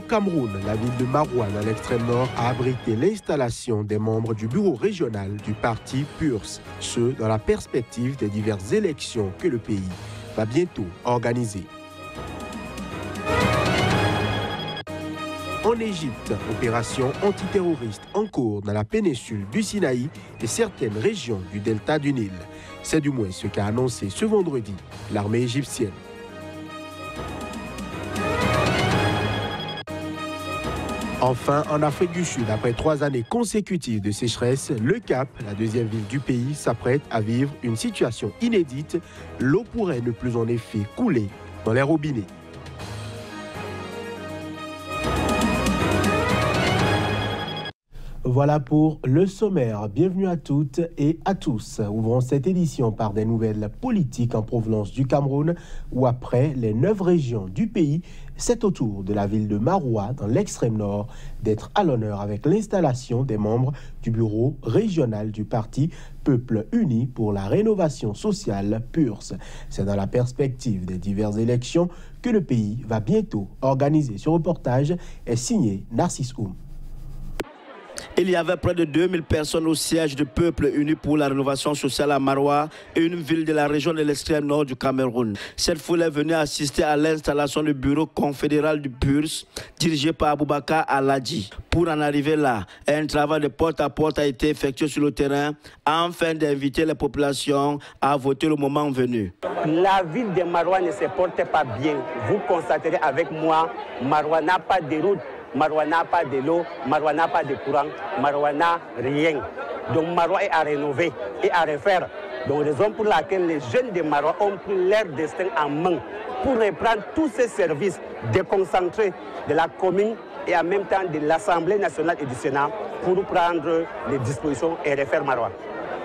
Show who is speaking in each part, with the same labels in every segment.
Speaker 1: Cameroun, la ville de Maroua, dans l'extrême nord, a abrité l'installation des membres du bureau régional du parti PURS, ce dans la perspective des diverses élections que le pays va bientôt organiser. En Égypte, opération antiterroriste en cours dans la péninsule du Sinaï et certaines régions du delta du Nil. C'est du moins ce qu'a annoncé ce vendredi l'armée égyptienne. Enfin, en Afrique du Sud, après 3 années consécutives de sécheresse, le Cap, la deuxième ville du pays, s'apprête à vivre une situation inédite. L'eau pourrait ne plus en effet couler dans les robinets. Voilà pour le sommaire. Bienvenue à toutes et à tous. Ouvrons cette édition par des nouvelles politiques en provenance du Cameroun, où après les 9 régions du pays, c'est au tour de la ville de Maroua, dans l'extrême nord, d'être à l'honneur avec l'installation des membres du bureau régional du parti Peuple Uni pour la rénovation sociale PURS. C'est dans la perspective des diverses élections que le pays va bientôt organiser. Ce reportage est signé Narcisse Oum.
Speaker 2: Il y avait près de 2000 personnes au siège du Peuple Uni pour la rénovation sociale à Maroua, une ville de la région de l'extrême nord du Cameroun. Cette foule est venue assister à l'installation du bureau confédéral du PURS, dirigé par Aboubakar Aladji. Pour en arriver là, un travail de porte-à-porte a été effectué sur le terrain, afin d'inviter les populations à voter le moment venu.
Speaker 3: La ville de Maroua ne se porte pas bien. Vous constaterez avec moi, Maroua n'a pas de route. Maroua n'a pas de l'eau, Maroua n'a pas de courant, Maroua n'a rien. Donc Maroua est à rénover et à refaire. Donc raison pour laquelle les jeunes de Maroua ont pris leur destin en main pour reprendre tous ces services déconcentrés de la commune et en même temps de l'Assemblée nationale et du Sénat pour prendre les dispositions et refaire Maroua.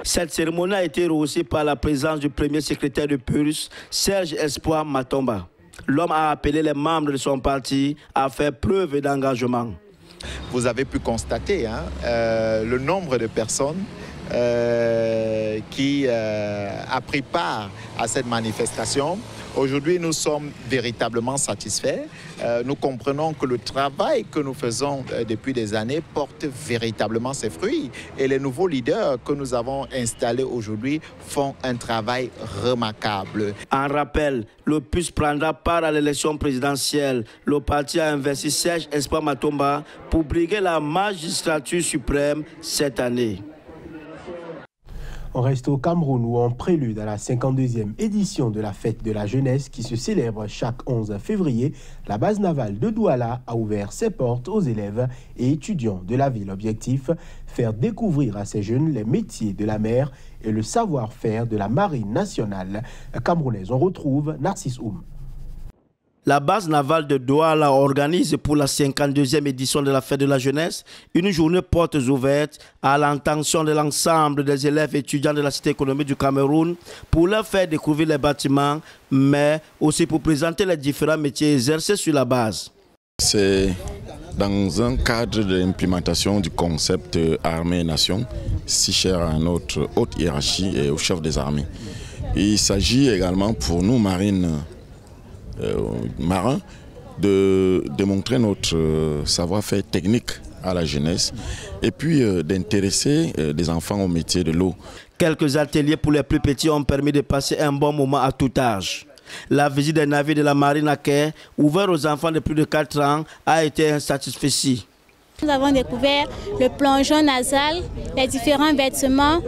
Speaker 2: Cette cérémonie a été rehaussée par la présence du premier secrétaire de PURS, Serge Espoir Matomba. L'homme a appelé les membres de son parti à faire preuve d'engagement.
Speaker 4: Vous avez pu constater le nombre de personnes qui a pris part à cette manifestation. Aujourd'hui, nous sommes véritablement satisfaits. Nous comprenons que le travail que nous faisons depuis des années porte véritablement ses fruits. Et les nouveaux leaders que nous avons installés aujourd'hui font un travail remarquable.
Speaker 2: En rappel, le PURS prendra part à l'élection présidentielle. Le parti a investi Serge Espoir Matomba pour briguer la magistrature suprême cette année.
Speaker 1: On reste au Cameroun où en prélude à la 52e édition de la fête de la jeunesse qui se célèbre chaque 11 février, la base navale de Douala a ouvert ses portes aux élèves et étudiants de la ville. Objectif, faire découvrir à ces jeunes les métiers de la mer et le savoir-faire de la marine nationale camerounaise. On retrouve Narcisse Oum.
Speaker 2: La base navale de Douala organise pour la 52e édition de la fête de la jeunesse une journée portes ouvertes à l'intention de l'ensemble des élèves étudiants de la cité économique du Cameroun pour leur faire découvrir les bâtiments, mais aussi pour présenter les différents métiers exercés sur la base.
Speaker 5: C'est dans un cadre de l'implémentation du concept armée-nation, si cher à notre haute hiérarchie et au chef des armées. Il s'agit également pour nous, marines, marins, de démontrer notre savoir-faire technique à la jeunesse et puis d'intéresser des enfants au métier de l'eau.
Speaker 2: Quelques ateliers pour les plus petits ont permis de passer un bon moment à tout âge. La visite des navires de la marine à quai, ouvert aux enfants de plus de 4 ans, a été satisfaisant.
Speaker 6: Nous avons découvert le plongeon nasal, les différents vêtements,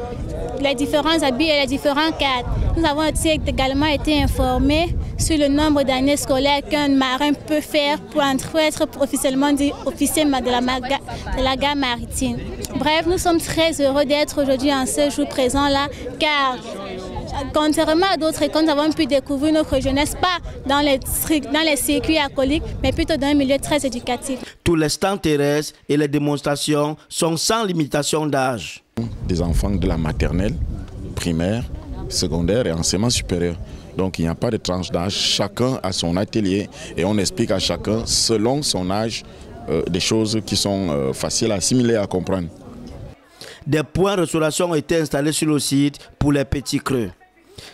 Speaker 6: les différents habits et les différents cadres. Nous avons aussi également été informés sur le nombre d'années scolaires qu'un marin peut faire pour être officiellement dit officier de la gare maritime. Bref, nous sommes très heureux d'être aujourd'hui en ce jour présent-là, car contrairement à d'autres écoles, nous avons pu découvrir notre jeunesse, pas dans les circuits alcooliques, mais plutôt dans un milieu très éducatif.
Speaker 2: Tous les stands terrestres et les démonstrations sont sans limitation d'âge.
Speaker 5: Des enfants de la maternelle, primaire, secondaire et enseignement supérieur. Donc il n'y a pas de tranche d'âge, chacun a son atelier et on explique à chacun selon son âge des choses qui sont faciles à assimiler et à comprendre.
Speaker 2: Des points de restauration ont été installés sur le site pour les petits creux.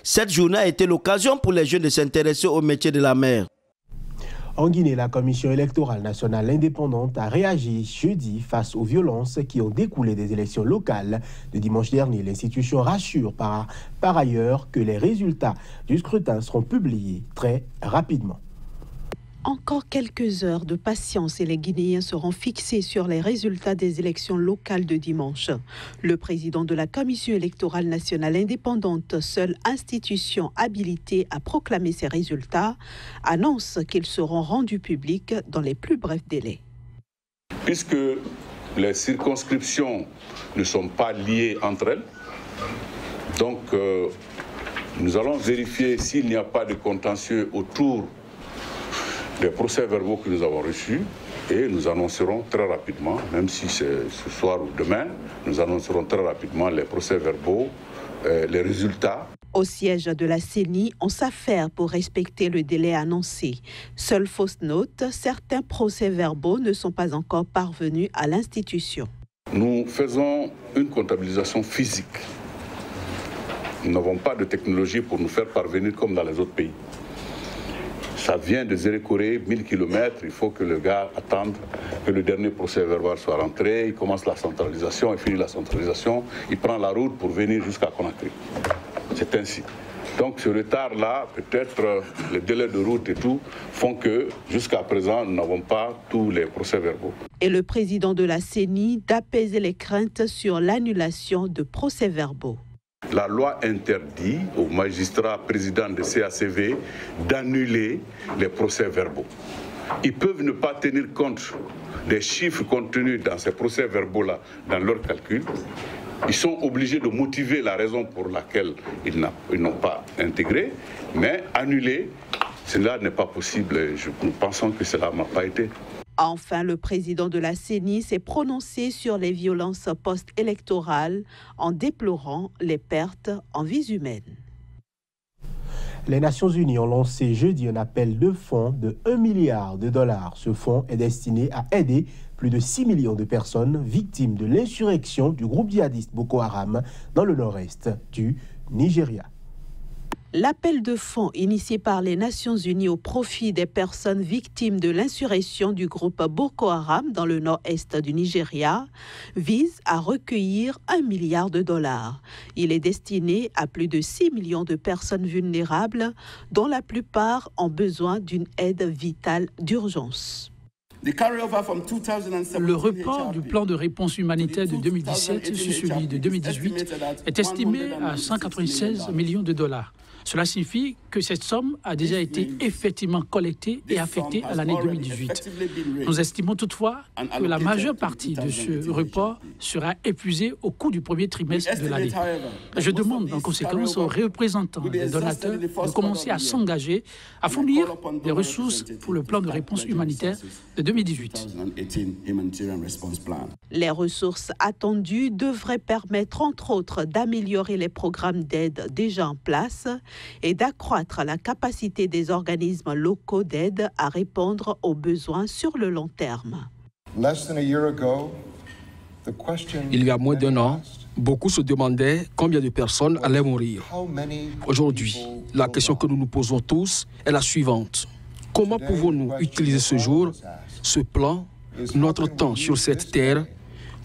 Speaker 2: Cette journée a été l'occasion pour les jeunes de s'intéresser au métier de la mer.
Speaker 1: En Guinée, la Commission électorale nationale indépendante a réagi jeudi face aux violences qui ont découlé des élections locales de dimanche dernier. L'institution rassure par ailleurs que les résultats du scrutin seront publiés très rapidement.
Speaker 7: Encore quelques heures de patience et les Guinéens seront fixés sur les résultats des élections locales de dimanche. Le président de la Commission électorale nationale indépendante, seule institution habilitée à proclamer ces résultats, annonce qu'ils seront rendus publics dans les plus brefs délais.
Speaker 8: Puisque les circonscriptions ne sont pas liées entre elles, donc nous allons vérifier s'il n'y a pas de contentieux autour des procès-verbaux que nous avons reçus et nous annoncerons très rapidement, même si c'est ce soir ou demain, nous annoncerons très rapidement les procès-verbaux, les résultats.
Speaker 7: Au siège de la CENI, on s'affaire pour respecter le délai annoncé. Seule fausse note, certains procès-verbaux ne sont pas encore parvenus à l'institution.
Speaker 8: Nous faisons une comptabilisation physique. Nous n'avons pas de technologie pour nous faire parvenir comme dans les autres pays. Ça vient de Zérékoré, 1000 km, il faut que le gars attende que le dernier procès verbal soit rentré, il commence la centralisation, il finit la centralisation, il prend la route pour venir jusqu'à Conakry. C'est ainsi. Donc ce retard-là, peut-être les délais de route et tout, font que jusqu'à présent, nous n'avons pas tous les procès verbaux.
Speaker 7: Et le président de la CENI d'apaiser les craintes sur l'annulation de procès verbaux.
Speaker 8: La loi interdit aux magistrats présidents de CACV d'annuler les procès-verbaux. Ils peuvent ne pas tenir compte des chiffres contenus dans ces procès-verbaux-là, dans leurs calculs. Ils sont obligés de motiver la raison pour laquelle ils n'ont pas intégré, mais annuler, cela n'est pas possible. Nous pensons que cela n'a pas été.
Speaker 7: Enfin, le président de la CENI s'est prononcé sur les violences post-électorales en déplorant les pertes en vies humaines.
Speaker 1: Les Nations Unies ont lancé jeudi un appel de fonds de 1 milliard de dollars. Ce fonds est destiné à aider plus de 6 millions de personnes victimes de l'insurrection du groupe djihadiste Boko Haram dans le nord-est du Nigeria.
Speaker 7: L'appel de fonds initié par les Nations Unies au profit des personnes victimes de l'insurrection du groupe Boko Haram dans le nord-est du Nigeria vise à recueillir 1 milliard de dollars. Il est destiné à plus de 6 millions de personnes vulnérables dont la plupart ont besoin d'une aide vitale d'urgence.
Speaker 9: Le report du plan de réponse humanitaire de 2017 sur celui de 2018 est estimé à 196 millions de dollars. Cela signifie que cette somme a déjà été effectivement collectée et affectée à l'année 2018. Nous estimons toutefois que la majeure partie de ce report sera épuisée au cours du premier trimestre de l'année. Je demande en conséquence aux représentants des donateurs de commencer à s'engager à fournir des ressources pour le plan de réponse humanitaire de 2018.
Speaker 7: Les ressources attendues devraient permettre entre autres d'améliorer les programmes d'aide déjà en place et d'accroître la capacité des organismes locaux d'aide à répondre aux besoins sur le long terme.
Speaker 10: Il y a moins d'un an, beaucoup se demandaient combien de personnes allaient mourir. Aujourd'hui, la question que nous nous posons tous est la suivante. Comment pouvons-nous utiliser ce jour, ce plan, notre temps sur cette terre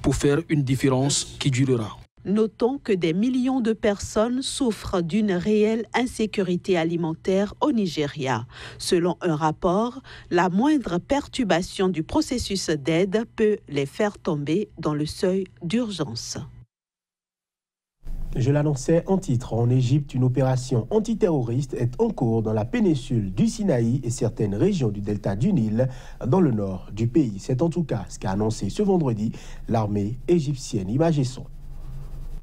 Speaker 10: pour faire une différence qui durera?
Speaker 7: Notons que des millions de personnes souffrent d'une réelle insécurité alimentaire au Nigeria. Selon un rapport, la moindre perturbation du processus d'aide peut les faire tomber dans le seuil d'urgence.
Speaker 1: Je l'annonçais en titre, en Égypte, une opération antiterroriste est en cours dans la péninsule du Sinaï et certaines régions du delta du Nil dans le nord du pays. C'est en tout cas ce qu'a annoncé ce vendredi l'armée égyptienne. Images et sons.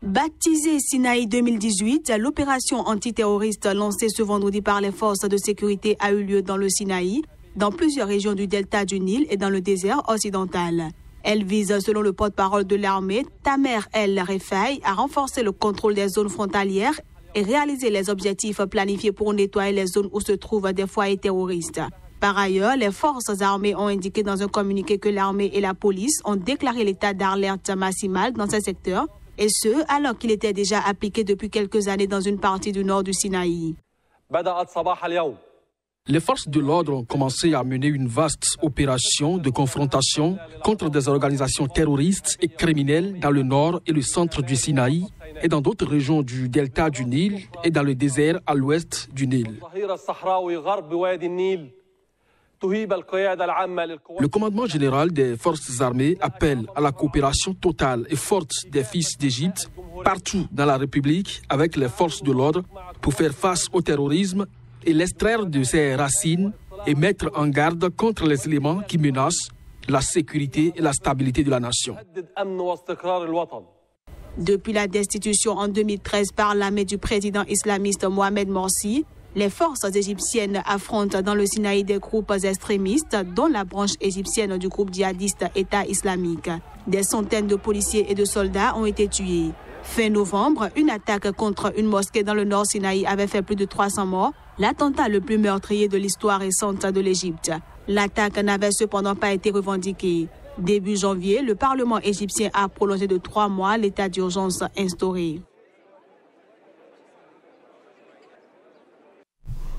Speaker 11: Baptisée Sinaï 2018, l'opération antiterroriste lancée ce vendredi par les forces de sécurité a eu lieu dans le Sinaï, dans plusieurs régions du delta du Nil et dans le désert occidental. Elle vise, selon le porte-parole de l'armée, Tamer El-Refai, à renforcer le contrôle des zones frontalières et réaliser les objectifs planifiés pour nettoyer les zones où se trouvent des foyers terroristes. Par ailleurs, les forces armées ont indiqué dans un communiqué que l'armée et la police ont déclaré l'état d'alerte maximale dans ces secteurs, et ce, alors qu'il était déjà appliqué depuis quelques années dans une partie du nord du Sinaï.
Speaker 10: Les forces de l'ordre ont commencé à mener une vaste opération de confrontation contre des organisations terroristes et criminelles dans le nord et le centre du Sinaï et dans d'autres régions du delta du Nil et dans le désert à l'ouest du Nil. Le commandement général des forces armées appelle à la coopération totale et forte des fils d'Égypte partout dans la République avec les forces de l'ordre pour faire face au terrorisme et l'extraire de ses racines et mettre en garde contre les éléments qui menacent la sécurité et la stabilité de la nation.
Speaker 11: Depuis la destitution en 2013 par l'armée du président islamiste Mohamed Morsi, les forces égyptiennes affrontent dans le Sinaï des groupes extrémistes, dont la branche égyptienne du groupe djihadiste État islamique. Des centaines de policiers et de soldats ont été tués. Fin novembre, une attaque contre une mosquée dans le nord Sinaï avait fait plus de 300 morts, l'attentat le plus meurtrier de l'histoire récente de l'Égypte. L'attaque n'avait cependant pas été revendiquée. Début janvier, le Parlement égyptien a prolongé de 3 mois l'état d'urgence instauré.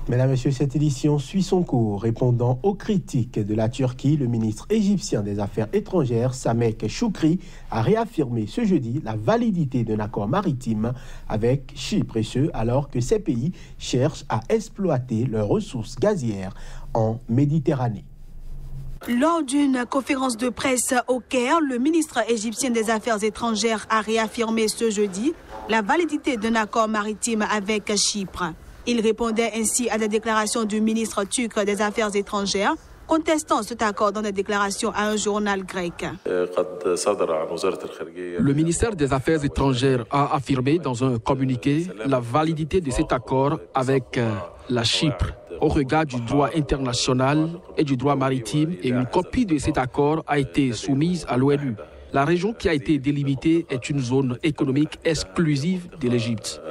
Speaker 1: Mesdames et messieurs, cette édition suit son cours. Répondant aux critiques de la Turquie, le ministre égyptien des Affaires étrangères, Samek Choukri, a réaffirmé ce jeudi la validité d'un accord maritime avec Chypre, et ce, alors que ces pays cherchent à exploiter leurs ressources gazières en Méditerranée.
Speaker 11: Lors d'une conférence de presse au Caire, le ministre égyptien des Affaires étrangères a réaffirmé ce jeudi la validité d'un accord maritime avec Chypre. Il répondait ainsi à des déclarations du ministre turc des Affaires étrangères, contestant cet accord dans des déclarations à un journal grec.
Speaker 10: Le ministère des Affaires étrangères a affirmé dans un communiqué la validité de cet accord avec la Chypre au regard du droit international et du droit maritime, et une copie de cet accord a été soumise à l'ONU. La région qui a été délimitée est une zone économique exclusive de l'Égypte.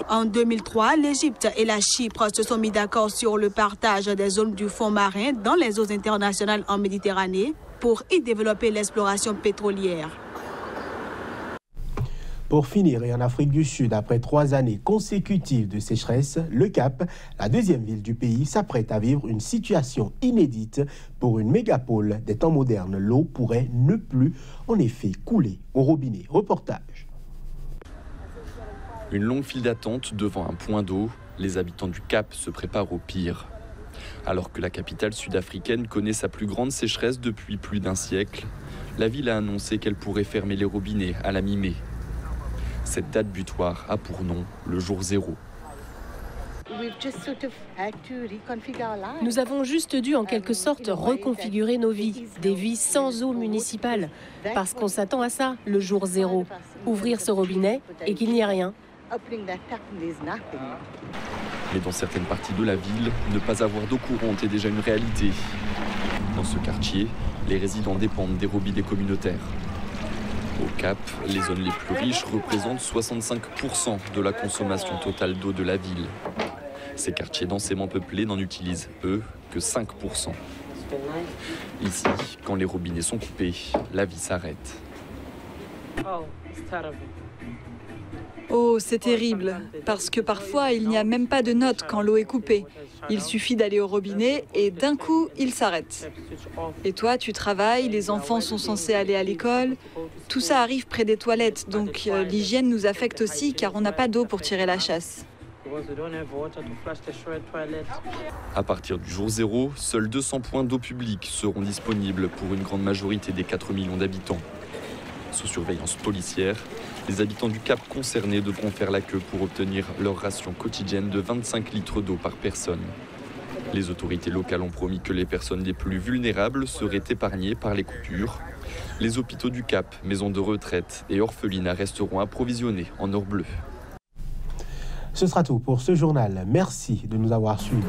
Speaker 11: En 2003, l'Égypte et la Chypre se sont mis d'accord sur le partage des zones du fond marin dans les eaux internationales en Méditerranée pour y développer l'exploration pétrolière.
Speaker 1: Pour finir, et en Afrique du Sud, après 3 années consécutives de sécheresse, le Cap, la deuxième ville du pays, s'apprête à vivre une situation inédite. Pour une mégapole des temps modernes, l'eau pourrait ne plus, en effet, couler au robinet. Reportage.
Speaker 12: Une longue file d'attente devant un point d'eau. Les habitants du Cap se préparent au pire. Alors que la capitale sud-africaine connaît sa plus grande sécheresse depuis plus d'un siècle, la ville a annoncé qu'elle pourrait fermer les robinets à la mi-mai. Cette date butoir a pour nom le jour zéro.
Speaker 13: Nous avons juste dû en quelque sorte reconfigurer nos vies, des vies sans eau municipale, parce qu'on s'attend à ça, le jour zéro. Ouvrir ce robinet et qu'il n'y ait rien.
Speaker 12: Mais dans certaines parties de la ville, ne pas avoir d'eau courante est déjà une réalité. Dans ce quartier, les résidents dépendent des robinets communautaires. Au Cap, les zones les plus riches représentent 65% de la consommation totale d'eau de la ville. Ces quartiers densément peuplés n'en utilisent, eux, que 5%. Ici, quand les robinets sont coupés, la vie s'arrête.
Speaker 14: Oh, c'est terrible, parce que parfois, il n'y a même pas de note quand l'eau est coupée. Il suffit d'aller au robinet et d'un coup, il s'arrête. Et toi, tu travailles, les enfants sont censés aller à l'école. Tout ça arrive près des toilettes, donc l'hygiène nous affecte aussi car on n'a pas d'eau pour tirer la chasse.
Speaker 12: À partir du jour zéro, seuls 200 points d'eau publique seront disponibles pour une grande majorité des 4 millions d'habitants. Sous surveillance policière, les habitants du Cap concernés devront faire la queue pour obtenir leur ration quotidienne de 25 litres d'eau par personne. Les autorités locales ont promis que les personnes les plus vulnérables seraient épargnées par les coupures. Les hôpitaux du Cap, maisons de retraite et orphelinats resteront approvisionnés en or bleu.
Speaker 1: Ce sera tout pour ce journal. Merci de nous avoir suivis.